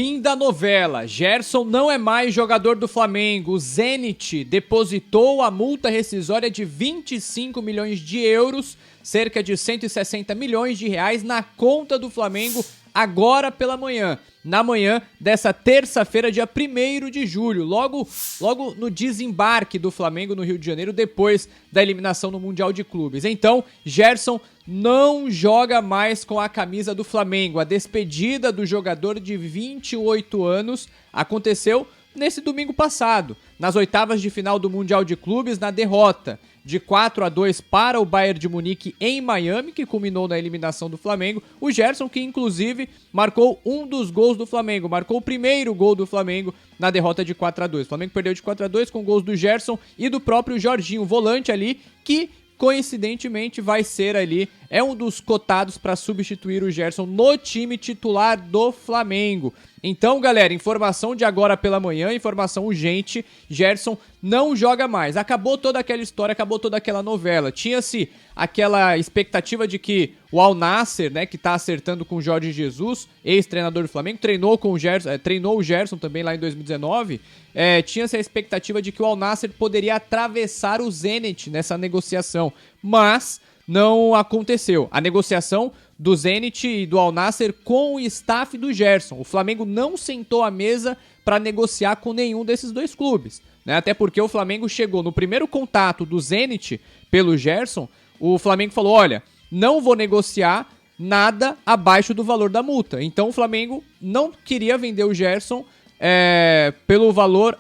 Fim da novela. Gerson não é mais jogador do Flamengo. O Zenit depositou a multa rescisória de 25 milhões de euros, cerca de 160 milhões de reais, na conta do Flamengo agora pela manhã. Na manhã dessa terça-feira, dia 1º de julho, logo no desembarque do Flamengo no Rio de Janeiro, depois da eliminação no Mundial de Clubes. Então, Gerson não joga mais com a camisa do Flamengo. A despedida do jogador de 28 anos aconteceu nesse domingo passado, nas oitavas de final do Mundial de Clubes, na derrota de 4-2 para o Bayern de Munique em Miami, que culminou na eliminação do Flamengo. O Gerson, que inclusive marcou um dos gols do Flamengo, marcou o primeiro gol do Flamengo na derrota de 4-2. O Flamengo perdeu de 4-2 com gols do Gerson e do próprio Jorginho, volante ali, que coincidentemente vai ser ali, é um dos cotados para substituir o Gerson no time titular do Flamengo. Então, galera, informação de agora pela manhã, informação urgente, Gerson não joga mais. Acabou toda aquela história, acabou toda aquela novela. Tinha-se aquela expectativa de que o Al Nassr, né, que tá acertando com o Jorge Jesus, ex-treinador do Flamengo, treinou o Gerson também lá em 2019, tinha-se a expectativa de que o Al Nassr poderia atravessar o Zenit nessa negociação, mas não aconteceu. A negociação do Zenit e do Al Nassr com o staff do Gerson. O Flamengo não sentou à mesa para negociar com nenhum desses dois clubes, né? Até porque o Flamengo chegou no primeiro contato do Zenit pelo Gerson, o Flamengo falou, olha, não vou negociar nada abaixo do valor da multa. Então o Flamengo não queria vender o Gerson pelo valor,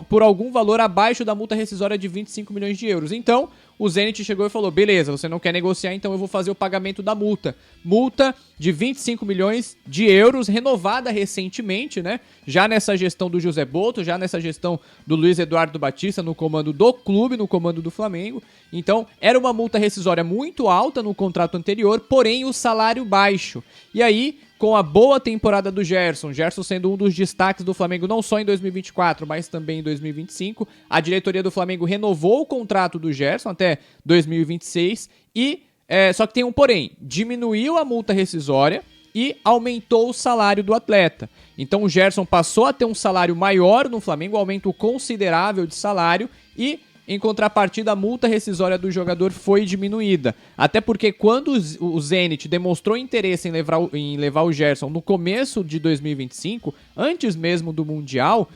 por algum valor abaixo da multa rescisória de 25 milhões de euros. Então o Zenit chegou e falou, beleza, você não quer negociar, então eu vou fazer o pagamento da multa. Multa de 25 milhões de euros, renovada recentemente, né? Já nessa gestão do José Botto, já nessa gestão do Luiz Eduardo Batista no comando do clube, no comando do Flamengo. Então, era uma multa rescisória muito alta no contrato anterior, porém o salário baixo. E aí, com a boa temporada do Gerson sendo um dos destaques do Flamengo não só em 2024, mas também em 2025, a diretoria do Flamengo renovou o contrato do Gerson até 2026 e, só que tem um porém, diminuiu a multa rescisória e aumentou o salário do atleta. Então o Gerson passou a ter um salário maior no Flamengo, um aumento considerável de salário e, em contrapartida, a multa rescisória do jogador foi diminuída. Até porque quando o Zenit demonstrou interesse em levar o Gerson no começo de 2025, antes mesmo do Mundial,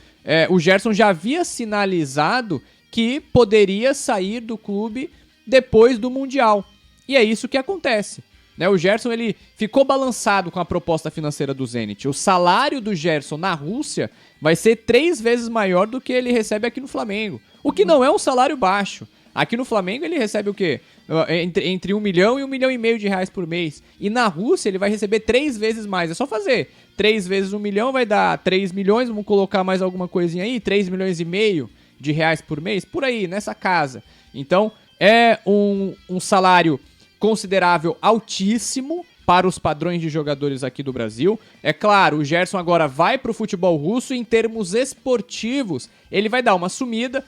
o Gerson já havia sinalizado que poderia sair do clube depois do Mundial. E é isso que acontece, né? O Gerson ele ficou balançado com a proposta financeira do Zenit. O salário do Gerson na Rússia vai ser 3 vezes maior do que ele recebe aqui no Flamengo. O que não é um salário baixo. Aqui no Flamengo ele recebe o quê? Entre 1 milhão e 1,5 milhão de reais por mês. E na Rússia ele vai receber 3 vezes mais. É só fazer. 3 vezes 1 milhão vai dar 3 milhões. Vamos colocar mais alguma coisinha aí. 3,5 milhões de reais por mês. Por aí, nessa casa. Então é um salário considerável, altíssimo para os padrões de jogadores aqui do Brasil. É claro, o Gerson agora vai para o futebol russo. Em termos esportivos, ele vai dar uma sumida,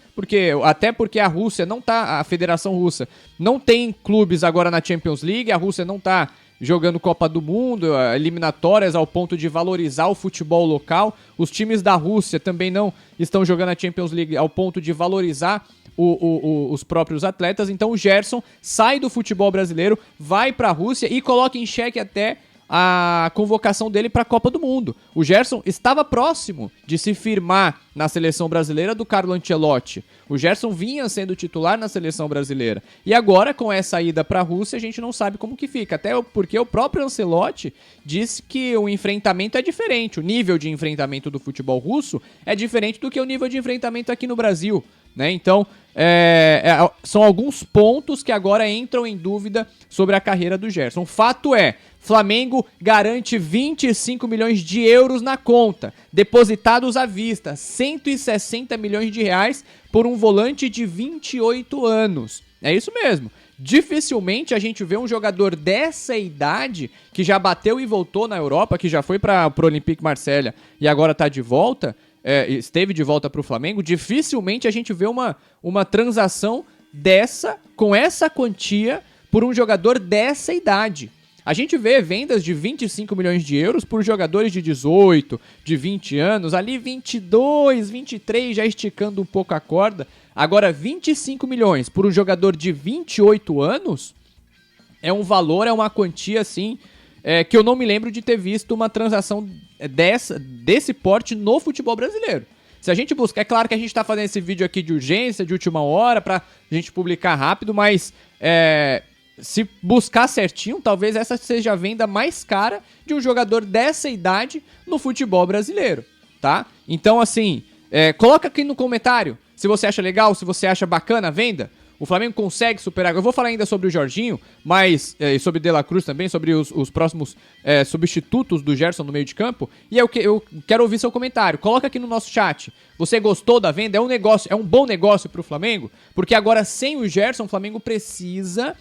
até porque a Rússia não tá, a Federação Russa não tem clubes agora na Champions League, a Rússia não tá jogando Copa do Mundo, eliminatórias ao ponto de valorizar o futebol local. Os times da Rússia também não estão jogando a Champions League ao ponto de valorizar os próprios atletas. Então o Gerson sai do futebol brasileiro, vai para a Rússia e coloca em xeque até a convocação dele para a Copa do Mundo. O Gerson estava próximo de se firmar na seleção brasileira do Carlo Ancelotti. O Gerson vinha sendo titular na seleção brasileira. E agora, com essa ida para a Rússia, a gente não sabe como que fica. Até porque o próprio Ancelotti disse que o enfrentamento é diferente. O nível de enfrentamento do futebol russo é diferente do que o nível de enfrentamento aqui no Brasil, né? Então, são alguns pontos que agora entram em dúvida sobre a carreira do Gerson. O fato é, Flamengo garante 25 milhões de euros na conta, depositados à vista, 160 milhões de reais por um volante de 28 anos. É isso mesmo. Dificilmente a gente vê um jogador dessa idade, que já bateu e voltou na Europa, que já foi para o Olympique Marselha e agora está de volta, esteve de volta para o Flamengo. Dificilmente a gente vê uma transação dessa, com essa quantia, por um jogador dessa idade. A gente vê vendas de 25 milhões de euros por jogadores de 18, de 20 anos, ali 22, 23, já esticando um pouco a corda. Agora, 25 milhões por um jogador de 28 anos é um valor, é uma quantia assim, que eu não me lembro de ter visto uma transação desse porte no futebol brasileiro. Se a gente buscar, é claro que a gente está fazendo esse vídeo aqui de urgência, de última hora, pra gente publicar rápido, mas se buscar certinho, talvez essa seja a venda mais cara de um jogador dessa idade no futebol brasileiro, tá? Então, assim, coloca aqui no comentário se você acha legal, se você acha bacana a venda. O Flamengo consegue superar. Eu vou falar ainda sobre o Jorginho, mas sobre o De La Cruz também, sobre os próximos substitutos do Gerson no meio de campo. E eu quero ouvir seu comentário. Coloca aqui no nosso chat. Você gostou da venda? É um bom negócio pro Flamengo? Porque agora, sem o Gerson, o Flamengo precisa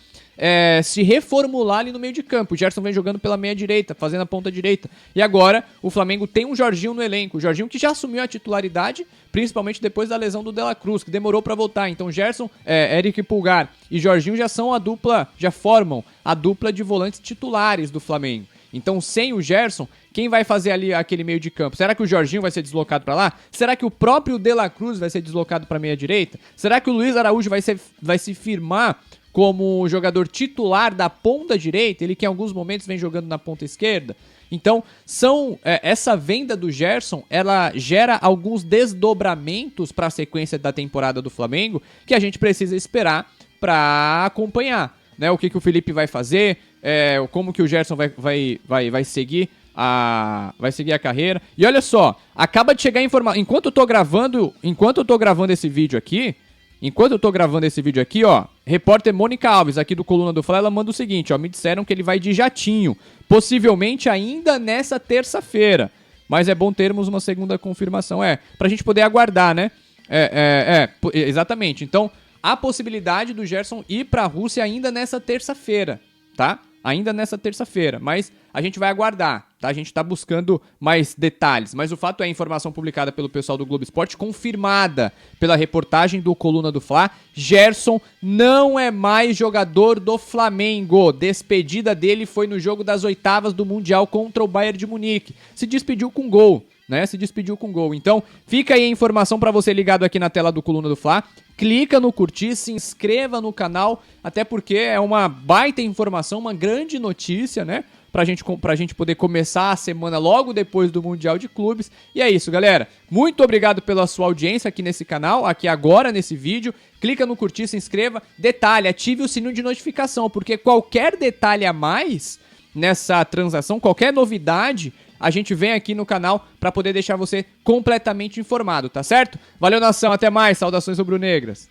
se reformular ali no meio de campo. O Gerson vem jogando pela meia direita, fazendo a ponta direita. E agora o Flamengo tem um Jorginho no elenco. O Jorginho que já assumiu a titularidade, principalmente depois da lesão do De La Cruz, que demorou pra voltar. Então Gerson, Eric Pulgar e Jorginho já formam a dupla de volantes titulares do Flamengo. Então, sem o Gerson, quem vai fazer ali aquele meio de campo? Será que o Jorginho vai ser deslocado pra lá? Será que o próprio De La Cruz vai ser deslocado pra meia direita? Será que o Luiz Araújo vai se firmar como jogador titular da ponta direita, ele que em alguns momentos vem jogando na ponta esquerda? Então, essa venda do Gerson, ela gera alguns desdobramentos para a sequência da temporada do Flamengo que a gente precisa esperar para acompanhar, né? O que o Felipe vai fazer, como que o Gerson vai seguir a carreira. E olha só, acaba de chegar a informação, enquanto eu tô gravando esse vídeo aqui, ó, repórter Mônica Alves, aqui do Coluna do Fla, ela manda o seguinte, ó, me disseram que ele vai de jatinho, possivelmente ainda nessa terça-feira, mas é bom termos uma segunda confirmação, pra gente poder aguardar, né? Exatamente, então, a possibilidade do Gerson ir pra Rússia ainda nessa terça-feira, tá? Ainda nessa terça-feira, mas a gente vai aguardar, tá? A gente tá buscando mais detalhes, mas o fato é a informação publicada pelo pessoal do Globo Esporte, confirmada pela reportagem do Coluna do Fla, Gerson não é mais jogador do Flamengo. Despedida dele foi no jogo das oitavas do Mundial contra o Bayern de Munique. Se despediu com gol, né? Então, fica aí a informação pra você ligado aqui na tela do Coluna do Fla. Clica no curtir, se inscreva no canal, até porque é uma baita informação, uma grande notícia, né? Pra gente poder começar a semana logo depois do Mundial de Clubes. E é isso, galera. Muito obrigado pela sua audiência aqui nesse canal, aqui agora nesse vídeo. Clica no curtir, se inscreva. Detalhe, ative o sininho de notificação, porque qualquer detalhe a mais nessa transação, qualquer novidade, a gente vem aqui no canal para poder deixar você completamente informado, tá certo? Valeu, nação, até mais, saudações rubro-negras.